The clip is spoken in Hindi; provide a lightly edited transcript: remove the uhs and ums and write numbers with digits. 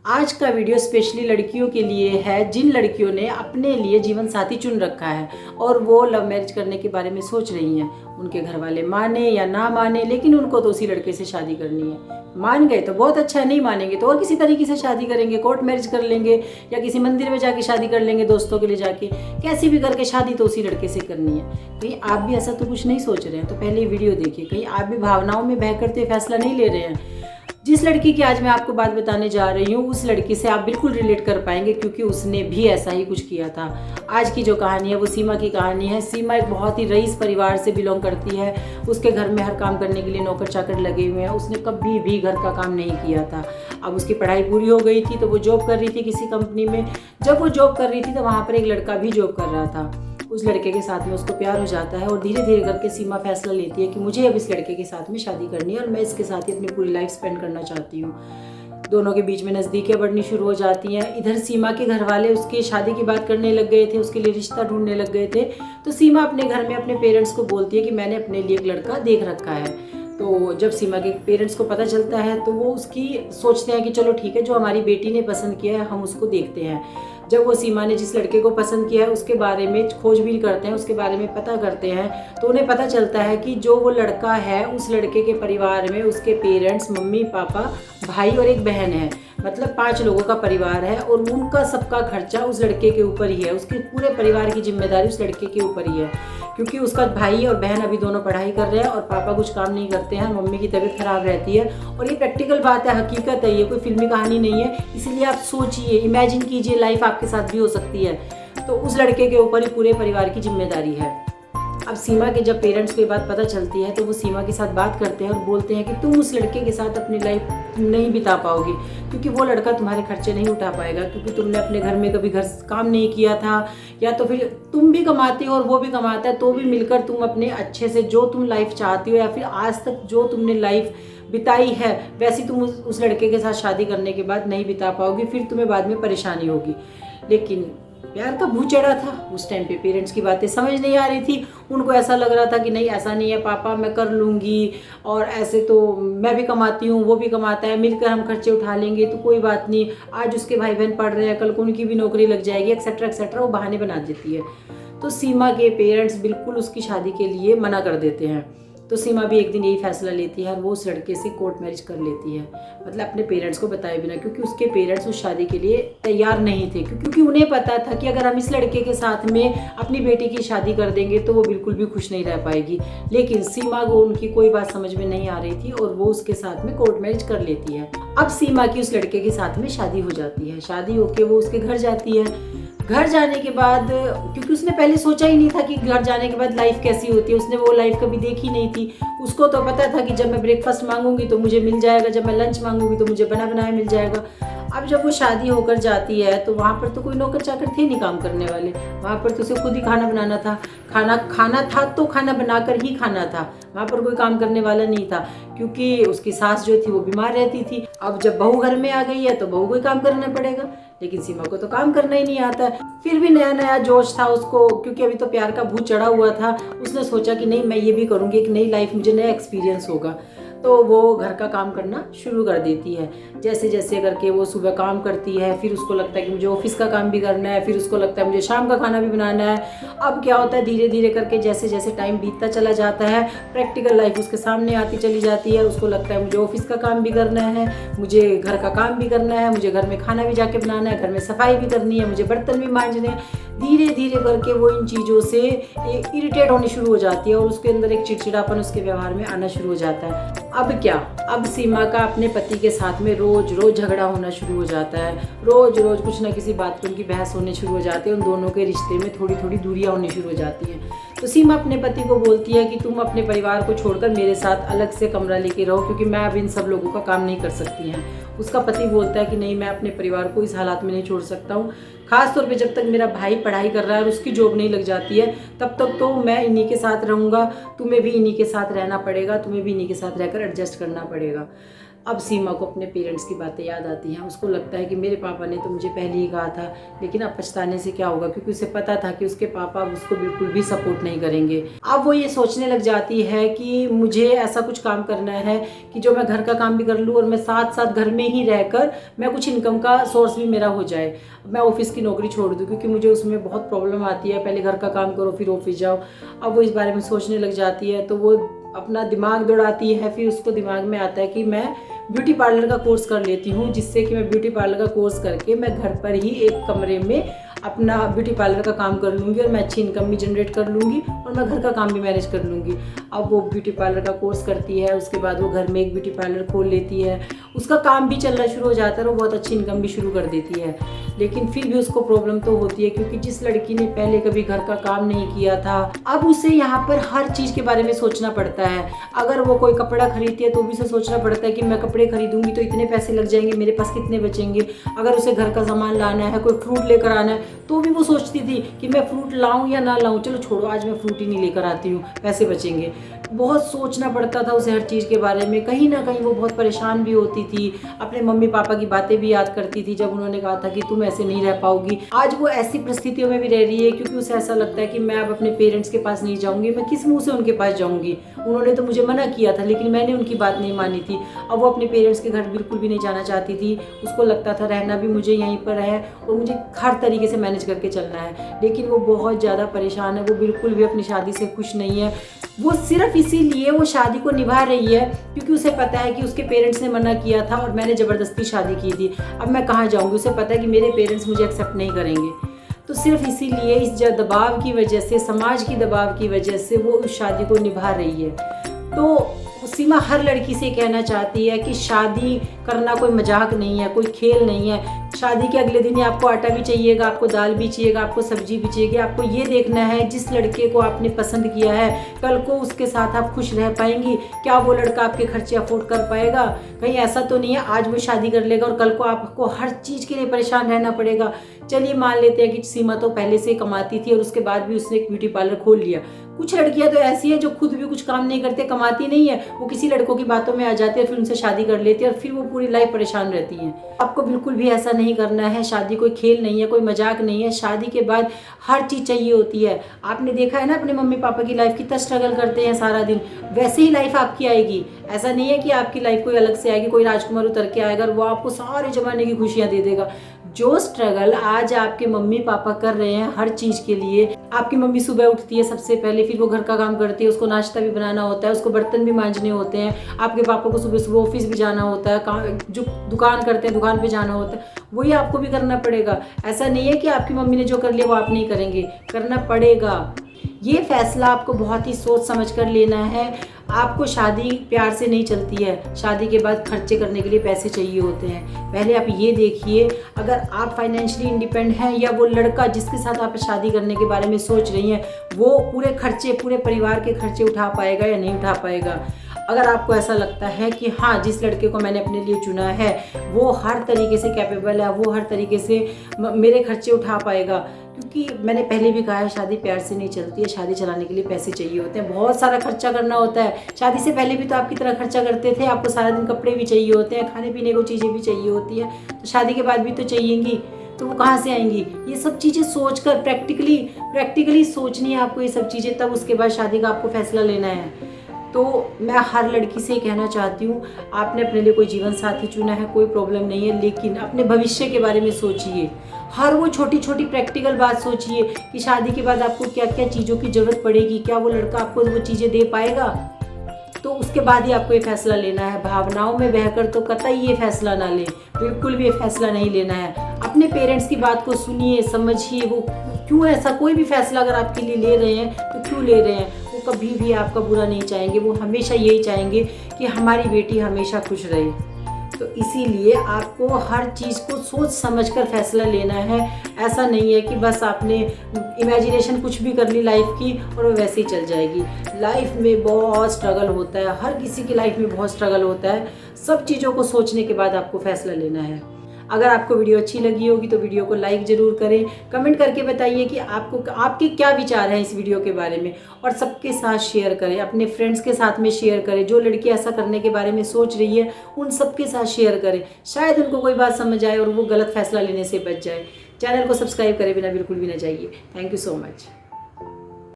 आज का वीडियो स्पेशली लड़कियों के लिए है जिन लड़कियों ने अपने लिए जीवन साथी चुन रखा है और वो लव मैरिज करने के बारे में सोच रही हैं। उनके घर वाले माने या ना माने, लेकिन उनको तो उसी लड़के से शादी करनी है। मान गए तो बहुत अच्छा है, नहीं मानेंगे तो और किसी तरीके से शादी करेंगे, कोर्ट मैरिज कर लेंगे या किसी मंदिर में जाके शादी कर लेंगे, दोस्तों के लिए जाके, कैसी भी करके शादी तो उसी लड़के से करनी है। कहीं आप भी ऐसा तो कुछ नहीं सोच रहे हैं तो पहले वीडियो देखिए, कहीं आप भी भावनाओं में बह करते फैसला नहीं ले रहे हैं। जिस लड़की की आज मैं आपको बात बताने जा रही हूँ उस लड़की से आप बिल्कुल रिलेट कर पाएंगे, क्योंकि उसने भी ऐसा ही कुछ किया था। आज की जो कहानी है वो सीमा की कहानी है। सीमा एक बहुत ही रईस परिवार से बिलोंग करती है। उसके घर में हर काम करने के लिए नौकर चाकर लगे हुए हैं। उसने कभी भी घर का काम नहीं किया था। अब उसकी पढ़ाई पूरी हो गई थी तो वो जॉब कर रही थी किसी कंपनी में। जब वो जॉब कर रही थी तो वहाँ पर एक लड़का भी जॉब कर रहा था। उस लड़के के साथ में उसको प्यार हो जाता है और धीरे धीरे करके सीमा फैसला लेती है कि मुझे अब इस लड़के के साथ में शादी करनी है और मैं इसके साथ ही अपनी पूरी लाइफ स्पेंड करना चाहती हूँ। दोनों के बीच में नज़दीकियाँ बढ़नी शुरू हो जाती हैं। इधर सीमा के घर वाले उसकी शादी की बात करने लग गए थे, उसके लिए रिश्ता ढूंढने लग गए थे। तो सीमा अपने घर में अपने पेरेंट्स को बोलती है कि मैंने अपने लिए एक लड़का देख रखा है। तो जब सीमा के पेरेंट्स को पता चलता है तो वो उसकी सोचते हैं कि चलो ठीक है, जो हमारी बेटी ने पसंद किया है हम उसको देखते हैं। जब वो सीमा ने जिस लड़के को पसंद किया है उसके बारे में खोजबीन करते हैं, उसके बारे में पता करते हैं, तो उन्हें पता चलता है कि जो वो लड़का है उस लड़के के परिवार में उसके पेरेंट्स, मम्मी पापा, भाई और एक बहन है। मतलब 5 लोगों का परिवार है और उनका सबका खर्चा उस लड़के के ऊपर ही है। उसके पूरे परिवार की जिम्मेदारी उस लड़के के ऊपर ही है, क्योंकि उसका भाई और बहन अभी दोनों पढ़ाई कर रहे हैं और पापा कुछ काम नहीं करते हैं। मम्मी की तबीयत खराब रहती है और ये प्रैक्टिकल बात है, हकीकत है, ये कोई फिल्मी कहानी नहीं है। इसलिए आप सोचिए, इमेजिन कीजिए, लाइफ आपके साथ भी हो सकती है। तो उस लड़के के ऊपर ही पूरे परिवार की जिम्मेदारी है। अब सीमा के जब पेरेंट्स को ये बात पता चलती है तो वो सीमा के साथ बात करते हैं और बोलते हैं कि तुम उस लड़के के साथ अपनी लाइफ नहीं बिता पाओगी, क्योंकि वो लड़का तुम्हारे खर्चे नहीं उठा पाएगा, क्योंकि तुमने अपने घर में कभी घर काम नहीं किया था, या तो फिर तुम भी कमाती हो और वो भी कमाता है, तो भी मिलकर तुम अपने अच्छे से जो तुम लाइफ चाहती हो या फिर आज तक जो तुमने लाइफ बिताई है वैसी तुम उस लड़के के साथ शादी करने के बाद नहीं बिता पाओगी, फिर तुम्हें बाद में परेशानी होगी। लेकिन प्यार का भूत चढ़ा था उस टाइम पे। पेरेंट्स की बातें समझ नहीं आ रही थी। उनको ऐसा लग रहा था कि नहीं, ऐसा नहीं है पापा, मैं कर लूँगी, और ऐसे तो मैं भी कमाती हूँ, वो भी कमाता है, मिलकर हम खर्चे उठा लेंगे तो कोई बात नहीं, आज उसके भाई बहन पढ़ रहे हैं, कल को उनकी भी नौकरी लग जाएगी, एक्सेट्रा एक्सेट्रा। वो बहाने बना देती है। तो सीमा के पेरेंट्स बिल्कुल उसकी शादी के लिए मना कर देते हैं। तो सीमा भी एक दिन यही फैसला लेती है और वो उस लड़के से कोर्ट मैरिज कर लेती है, मतलब अपने पेरेंट्स को बताए बिना, क्योंकि उसके पेरेंट्स उस शादी के लिए तैयार नहीं थे, क्योंकि उन्हें पता था कि अगर हम इस लड़के के साथ में अपनी बेटी की शादी कर देंगे तो वो बिल्कुल भी खुश नहीं रह पाएगी। लेकिन सीमा को उनकी कोई बात समझ में नहीं आ रही थी और वो उसके साथ में कोर्ट मैरिज कर लेती है। अब सीमा की उस लड़के के साथ में शादी हो जाती है। शादी होके वो उसके घर जाती है। घर जाने के बाद, क्योंकि उसने पहले सोचा ही नहीं था कि घर जाने के बाद लाइफ कैसी होती है, उसने वो लाइफ कभी देखी नहीं थी। उसको तो पता था कि जब मैं ब्रेकफास्ट मांगूंगी तो मुझे मिल जाएगा, जब मैं लंच मांगूंगी तो मुझे बना बनाया मिल जाएगा। अब जब वो शादी होकर जाती है तो वहाँ पर तो कोई नौकर चाकर थे नहीं काम करने वाले। वहाँ पर तो उसे खुद ही खाना बनाना था। खाना था तो खाना बनाकर ही खाना था। वहाँ पर कोई काम करने वाला नहीं था, क्योंकि उसकी सास जो थी वो बीमार रहती थी। अब जब बहू घर में आ गई है तो बहू को ही काम करना पड़ेगा, लेकिन सीमा को तो काम करना ही नहीं आता है। फिर भी नया नया जोश था उसको, क्योंकि अभी तो प्यार का भूत चढ़ा हुआ था। उसने सोचा कि नहीं, मैं ये भी करूँगी, एक नई लाइफ, मुझे नया एक्सपीरियंस होगा। तो वो घर का काम करना शुरू कर देती है। जैसे जैसे करके वो सुबह काम करती है, फिर उसको लगता है कि मुझे ऑफिस का काम भी करना है, फिर उसको लगता है मुझे शाम का खाना भी बनाना है। अब क्या होता है, धीरे धीरे करके जैसे जैसे टाइम बीतता चला जाता है, प्रैक्टिकल लाइफ उसके सामने आती चली जाती है। उसको लगता है मुझे ऑफिस का काम भी करना है, मुझे घर का काम भी करना है, मुझे घर में खाना भी जाके बनाना है, घर में सफाई भी करनी है, मुझे बर्तन भी मांजने हैं। धीरे धीरे करके वो इन चीज़ों से इरिटेट होनी शुरू हो जाती है और उसके अंदर एक चिड़चिड़ापन उसके व्यवहार में आना शुरू हो जाता है। अब क्या, अब सीमा का अपने पति के साथ में रोज रोज झगड़ा होना शुरू हो जाता है। रोज रोज कुछ ना किसी बात पर उनकी बहस होने शुरू हो जाती है। उन दोनों के रिश्ते में थोड़ी थोड़ी दूरियां होनी शुरू हो जाती हैं। तो सीमा अपने पति को बोलती है कि तुम अपने परिवार को छोड़कर मेरे साथ अलग से कमरा लेके रहो, क्योंकि मैं अब इन सब लोगों का काम नहीं कर सकती हैं। उसका पति बोलता है कि नहीं, मैं अपने परिवार को इस हालात में नहीं छोड़ सकता हूँ, खासतौर पे जब तक मेरा भाई पढ़ाई कर रहा है और उसकी जॉब नहीं लग जाती है, तब तक तो मैं इन्हीं के साथ रहूँगा, तुम्हें भी इन्हीं के साथ रहना पड़ेगा, तुम्हें भी इन्हीं के साथ रहकर एडजस्ट करना पड़ेगा। अब सीमा को अपने पेरेंट्स की बातें याद आती हैं। उसको लगता है कि मेरे पापा ने तो मुझे पहले ही कहा था, लेकिन अब पछताने से क्या होगा, क्योंकि उसे पता था कि उसके पापा अब उसको बिल्कुल भी सपोर्ट नहीं करेंगे। अब वो ये सोचने लग जाती है कि मुझे ऐसा कुछ काम करना है कि जो मैं घर का काम भी कर लूँ और मैं साथ साथ घर में ही रहकर मैं कुछ इनकम का सोर्स भी मेरा हो जाए। मैं ऑफिस की नौकरी छोड़ दूँ, क्योंकि मुझे उसमें बहुत प्रॉब्लम आती है, पहले घर का काम करो फिर ऑफिस जाओ। अब वो इस बारे में सोचने लग जाती है, तो वो अपना दिमाग दौड़ाती है। फिर उसको दिमाग में आता है कि मैं ब्यूटी पार्लर का कोर्स कर लेती हूँ, जिससे कि मैं ब्यूटी पार्लर का कोर्स करके मैं घर पर ही एक कमरे में अपना ब्यूटी पार्लर का काम कर लूँगी और मैं अच्छी इनकम भी जनरेट कर लूँगी और मैं घर का काम भी मैनेज कर लूँगी। अब वो ब्यूटी पार्लर का कोर्स करती है, उसके बाद वो घर में एक ब्यूटी पार्लर खोल लेती है। उसका काम भी चलना शुरू हो जाता है और वो बहुत अच्छी इनकम भी शुरू कर देती है। लेकिन फिर भी उसको प्रॉब्लम तो होती है, क्योंकि जिस लड़की ने पहले कभी घर का काम नहीं किया था, अब उसे यहाँ पर हर चीज़ के बारे में सोचना पड़ता है। अगर वो कोई कपड़ा खरीदती है तो भी उसे सोचना पड़ता है कि मैं कपड़े खरीदूंगी तो इतने पैसे लग जाएंगे, मेरे पास कितने बचेंगे। अगर उसे घर का सामान लाना है, कोई फ्रूट लेकर आना है, तो भी वो सोचती थी कि मैं फ्रूट लाऊं या ना लाऊं, चलो छोड़ो आज मैं फ्रूट ही नहीं लेकर आती हूँ, पैसे बचेंगे। बहुत सोचना पड़ता था उसे हर चीज़ के बारे में। कहीं ना कहीं वो बहुत परेशान भी होती थी, अपने मम्मी पापा की बातें भी याद करती थी जब उन्होंने कहा था कि तुम ऐसे नहीं रह पाओगी। आज वो ऐसी परिस्थितियों में भी रह रही है, क्योंकि उसे ऐसा लगता है कि मैं अब अपने पेरेंट्स के पास नहीं जाऊंगी, मैं किस मुंह से उनके पास जाऊंगी। उन्होंने तो मुझे मना किया था, लेकिन मैंने उनकी बात नहीं मानी थी। अब वो अपने पेरेंट्स के घर बिल्कुल भी नहीं जाना चाहती थी। उसको लगता था रहना भी मुझे यहीं पर है और मुझे हर तरीके से मैनेज करके चलना है। लेकिन वो बहुत ज़्यादा परेशान है, वो बिल्कुल भी अपनी शादी से खुश नहीं है। वो सिर्फ इसीलिए वो शादी को निभा रही है क्योंकि उसे पता है कि उसके पेरेंट्स ने मना किया था और मैंने ज़बरदस्ती शादी की थी। अब मैं कहाँ जाऊँगी, उसे पता है कि मेरे पेरेंट्स मुझे एक्सेप्ट नहीं करेंगे। तो सिर्फ इसीलिए इस दबाव की वजह से, समाज की दबाव की वजह से वो उस शादी को निभा रही है। तो सीमा हर लड़की से कहना चाहती है कि शादी करना कोई मजाक नहीं है, कोई खेल नहीं है। शादी के अगले दिन ही आपको आटा भी चाहिएगा, आपको दाल भी चाहिएगा, आपको सब्जी भी चाहिए। आपको ये देखना है जिस लड़के को आपने पसंद किया है, कल को उसके साथ आप खुश रह पाएंगी? क्या वो लड़का आपके खर्चे अफोर्ड कर पाएगा? कहीं ऐसा तो नहीं है आज वो शादी कर लेगा और कल को आपको हर चीज़ के लिए परेशान रहना पड़ेगा। चलिए मान लेते हैं कि सीमा तो पहले से कमाती थी और उसके बाद भी उसने एक ब्यूटी पार्लर खोल लिया। कुछ लड़कियां तो ऐसी है जो खुद भी कुछ काम नहीं करते, कमाती नहीं है, वो किसी लड़कों की बातों में आ जाती है, फिर उनसे शादी कर लेती है और फिर वो पूरी लाइफ परेशान रहती हैं। आपको बिल्कुल भी ऐसा नहीं करना है। शादी कोई खेल नहीं है, कोई मजाक नहीं है। शादी के बाद हर चीज़ चाहिए होती है। आपने देखा है ना अपने मम्मी पापा की लाइफ कितना स्ट्रगल करते हैं सारा दिन, वैसे ही लाइफ आपकी आएगी। ऐसा नहीं है कि आपकी लाइफ कोई अलग से आएगी, कोई राजकुमार उतर के आएगा और वो आपको सारे जमाने की खुशियाँ दे देगा। जो स्ट्रगल आज आपके मम्मी पापा कर रहे हैं हर चीज़ के लिए, आपकी मम्मी सुबह उठती है सबसे पहले, फिर वो घर का काम करती है, उसको नाश्ता भी बनाना होता है, उसको बर्तन भी मांजने होते हैं। आपके पापा को सुबह सुबह ऑफिस भी जाना होता है, जो दुकान करते हैं दुकान पे जाना होता है, वही आपको भी करना पड़ेगा। ऐसा नहीं है कि आपकी मम्मी ने जो कर लिया वो आप नहीं करेंगे, करना पड़ेगा। ये फैसला आपको बहुत ही सोच समझ कर लेना है। आपको शादी प्यार से नहीं चलती है, शादी के बाद खर्चे करने के लिए पैसे चाहिए होते हैं। पहले आप ये देखिए, अगर आप फाइनेंशियली इंडिपेंडेंट हैं या वो लड़का जिसके साथ आप शादी करने के बारे में सोच रही हैं, वो पूरे खर्चे, पूरे परिवार के खर्चे उठा पाएगा या नहीं उठा पाएगा। अगर आपको ऐसा लगता है कि हाँ, जिस लड़के को मैंने अपने लिए चुना है वो हर तरीके से कैपेबल है, वो हर तरीके से मेरे खर्चे उठा पाएगा, क्योंकि मैंने पहले भी कहा है शादी प्यार से नहीं चलती है, शादी चलाने के लिए पैसे चाहिए होते हैं, बहुत सारा खर्चा करना होता है। शादी से पहले भी तो आपकी तरह खर्चा करते थे, आपको सारा दिन कपड़े भी चाहिए होते हैं, खाने पीने को चीज़ें भी चाहिए होती हैं, तो शादी के बाद भी तो चाहिएंगी, तो वो कहाँ से आएंगी? ये सब चीज़ें सोचकर प्रैक्टिकली सोचनी है आपको ये सब चीज़ें, तब उसके बाद शादी का आपको फैसला लेना है। तो मैं हर लड़की से कहना चाहती हूँ, आपने अपने लिए कोई जीवन साथी चुना है, कोई प्रॉब्लम नहीं है, लेकिन अपने भविष्य के बारे में सोचिए। हर वो छोटी छोटी प्रैक्टिकल बात सोचिए कि शादी के बाद आपको क्या क्या चीज़ों की ज़रूरत पड़ेगी, क्या वो लड़का आपको वो चीज़ें दे पाएगा। तो उसके बाद ही आपको ये फैसला लेना है। भावनाओं में बहकर तो कतई ये फैसला ना लें, बिल्कुल भी ये फैसला नहीं लेना है। अपने पेरेंट्स की बात को सुनिए, समझिए वो क्यों ऐसा, कोई भी फैसला अगर आपके लिए ले रहे हैं तो क्यों ले रहे हैं। वो कभी भी आपका बुरा नहीं चाहेंगे, वो हमेशा यही चाहेंगे कि हमारी बेटी हमेशा खुश रहे। तो इसीलिए आपको हर चीज़ को सोच समझकर फैसला लेना है। ऐसा नहीं है कि बस आपने इमेजिनेशन कुछ भी कर ली लाइफ की और वो वैसे ही चल जाएगी। लाइफ में बहुत स्ट्रगल होता है, हर किसी की लाइफ में बहुत स्ट्रगल होता है। सब चीज़ों को सोचने के बाद आपको फैसला लेना है। अगर आपको वीडियो अच्छी लगी होगी तो वीडियो को लाइक ज़रूर करें, कमेंट करके बताइए कि आपको आपके क्या विचार हैं इस वीडियो के बारे में, और सबके साथ शेयर करें, अपने फ्रेंड्स के साथ में शेयर करें। जो लड़की ऐसा करने के बारे में सोच रही है उन सबके साथ शेयर करें, शायद उनको कोई बात समझ आए और वो गलत फैसला लेने से बच जाए। चैनल को सब्सक्राइब करे बिना बिल्कुल भी ना जाइए। Thank you so much.